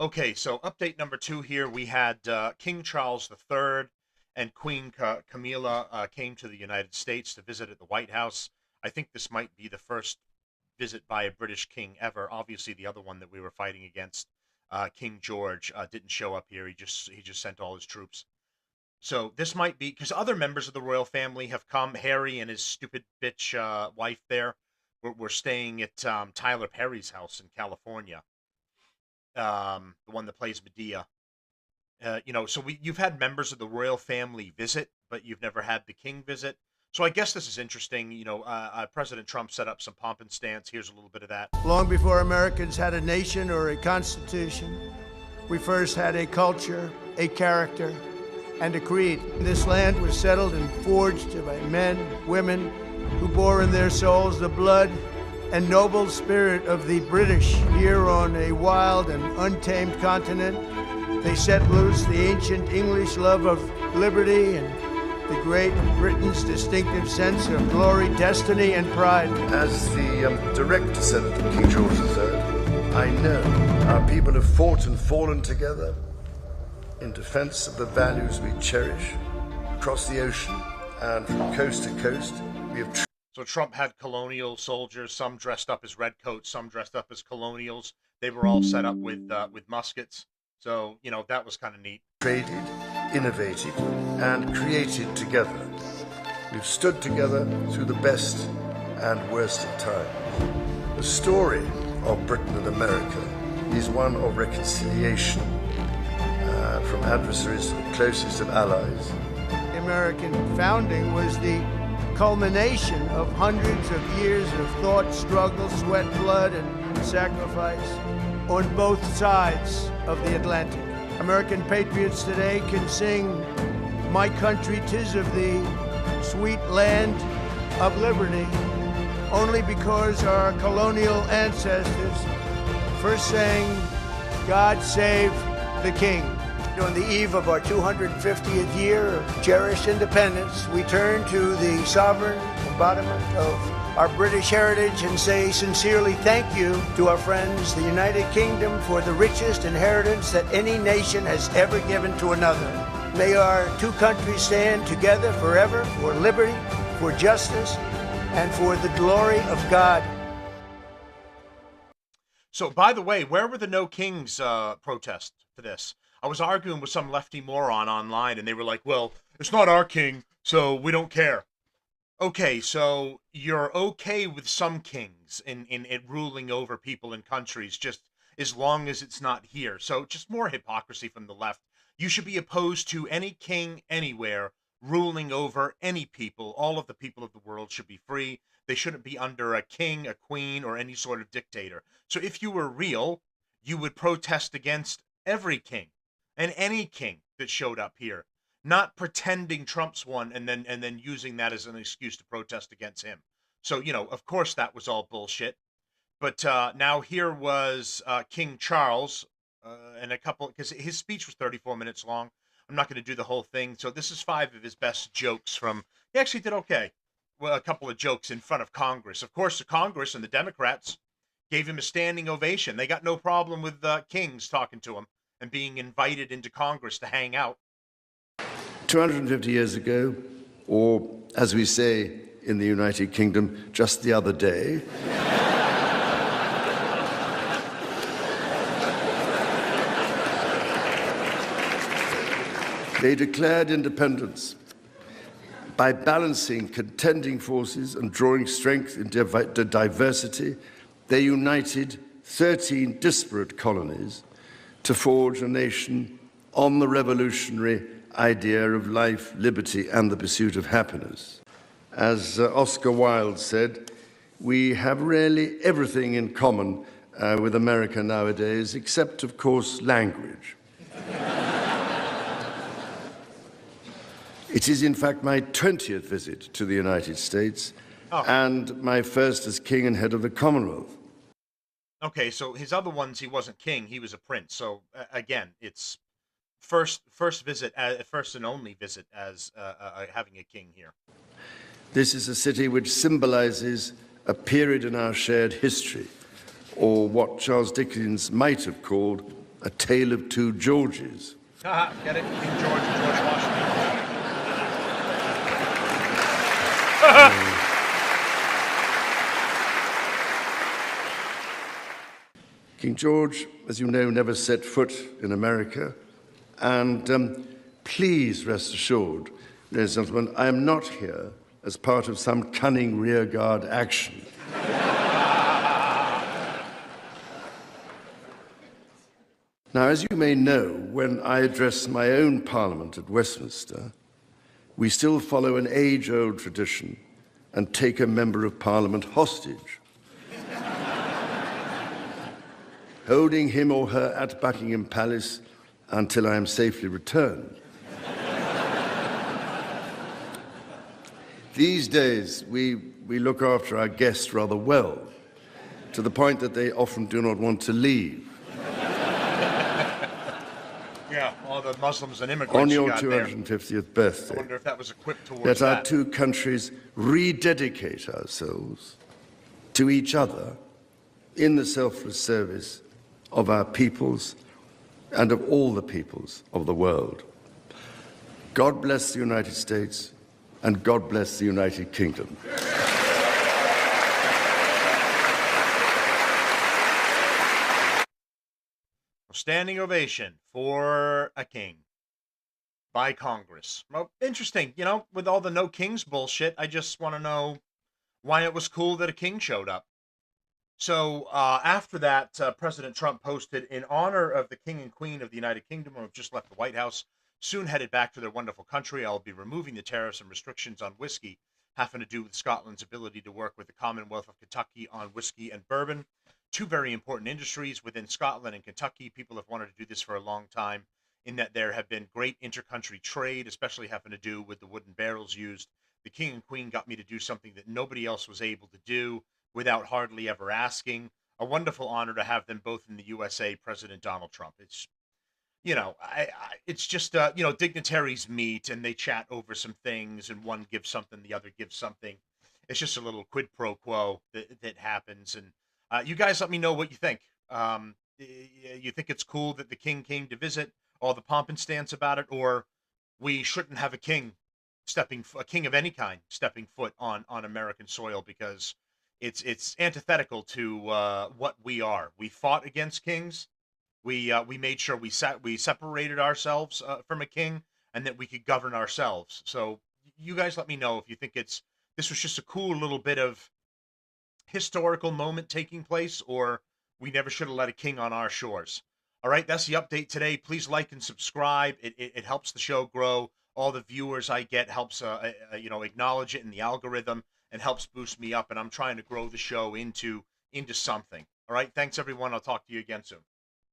Okay, so update number two here. We had King Charles III and Queen Camilla came to the United States to visit at the White House. I think this might be the first visit by a British king ever. Obviously, the other one that we were fighting against, King George, didn't show up here. He just sent all his troops. So this might be because other members of the royal family have come. Harry and his stupid bitch wife there were staying at Tyler Perry's house in California, the one that plays Medea. So you've had members of the royal family visit, but you've never had the king visit. So I guess this is interesting. President Trump set up some pomp and stance. Here's a little bit of that. Long before Americans had a nation or a constitution, we first had a culture, a character, and a creed. This land was settled and forged by men, women, who bore in their souls the blood and noble spirit of the British here on a wild and untamed continent. They set loose the ancient English love of liberty and the great Britain's distinctive sense of glory, destiny, and pride. As the direct descendant of King George III, I know our people have fought and fallen together in defense of the values we cherish across the ocean and from coast to coast. We have So Trump had colonial soldiers, some dressed up as redcoats, some dressed up as colonials. They were all set up with muskets. So, that was kind of neat. traded, innovated, and created together. We've stood together through the best and worst of times. The story of Britain and America is one of reconciliation, from adversaries to the closest of allies. The American founding was the culmination of hundreds of years of thought, struggle, sweat, blood, and sacrifice on both sides of the Atlantic. American patriots today can sing, "My country, 'tis of thee, sweet land of liberty," only because our colonial ancestors first sang, "God save the King." On the eve of our 250th year of cherished independence, we turn to the sovereign embodiment of our British heritage and say sincerely thank you to our friends, the United Kingdom, for the richest inheritance that any nation has ever given to another. May our two countries stand together forever for liberty, for justice, and for the glory of God. So, by the way, where were the No Kings protests for this? I was arguing with some lefty moron online, and they were like, well, it's not our king, so we don't care. Okay, so you're okay with some kings in it ruling over people and countries just as long as it's not here. So just more hypocrisy from the left. You should be opposed to any king anywhere ruling over any people. All of the people of the world should be free. They shouldn't be under a king, a queen, or any sort of dictator. So if you were real, you would protest against every king and any king that showed up here, not pretending Trump's one and then using that as an excuse to protest against him. So, of course that was all bullshit. But now here was King Charles and a couple, because his speech was 34 minutes long. I'm not going to do the whole thing. So this is 5 of his best jokes from, he actually did okay. Well, a couple of jokes in front of Congress. Of course, the Congress and the Democrats gave him a standing ovation. They got no problem with kings talking to him and being invited into Congress to hang out. 250 years ago, or as we say in the United Kingdom, just the other day, they declared independence. By balancing contending forces and drawing strength into diversity, they united 13 disparate colonies to forge a nation on the revolutionary idea of life, liberty, and the pursuit of happiness. As Oscar Wilde said, we have really everything in common with America nowadays, except, of course, language. It is, in fact, my 20th visit to the United States and my first as king and head of the Commonwealth. Okay, so his other ones, he wasn't king, he was a prince. So again, it's first visit, first and only visit as having a king here. This is a city which symbolizes a period in our shared history, or what Charles Dickens might have called a tale of two Georges. Get it? King George and George Washington. King George, as you know, never set foot in America. And please rest assured, ladies and gentlemen, I am not here as part of some cunning rearguard action. Now, as you may know, when I address my own Parliament at Westminster, we still follow an age-old tradition and take a Member of Parliament hostage, holding him or her at Buckingham Palace until I am safely returned. These days, we look after our guests rather well, to the point that they often do not want to leave. Yeah, all the Muslims and immigrants On you your got there. 250th birthday, I wonder if that was a quip towards let our that. two countries rededicate ourselves to each other in the selfless service of our peoples and of all the peoples of the world. God bless the United States, and God bless the United Kingdom. Standing ovation for a king by Congress. Well, interesting. You know, with all the no kings bullshit, I just want to know why it was cool that a king showed up. So after that, President Trump posted, in honor of the king and queen of the United Kingdom who have just left the White House, soon headed back to their wonderful country, I'll be removing the tariffs and restrictions on whiskey having to do with Scotland's ability to work with the Commonwealth of Kentucky on whiskey and bourbon. Two very important industries within Scotland and Kentucky. People have wanted to do this for a long time, in that there have been great intercountry trade, especially having to do with the wooden barrels used. The king and queen got me to do something that nobody else was able to do without hardly ever asking. A wonderful honor to have them both in the USA, President Donald Trump. It's, you know, it's just, you know, dignitaries meet and they chat over some things, and one gives something, the other gives something. It's just a little quid pro quo that happens. And you guys let me know what you think. You think it's cool that the king came to visit, all the pomp and stance about it, or we shouldn't have a king of any kind stepping foot on American soil, because it's antithetical to what we are. We fought against kings. We made sure we separated ourselves from a king, and that we could govern ourselves. So you guys let me know if you think this was just a cool little bit of historical moment taking place, or we never should have let a king on our shores. All right, that's the update today. Please like and subscribe. It helps the show grow. All the viewers I get helps you know, acknowledge it in the algorithm, and helps boost me up. And I'm trying to grow the show into something. All right, thanks everyone. I'll talk to you again soon.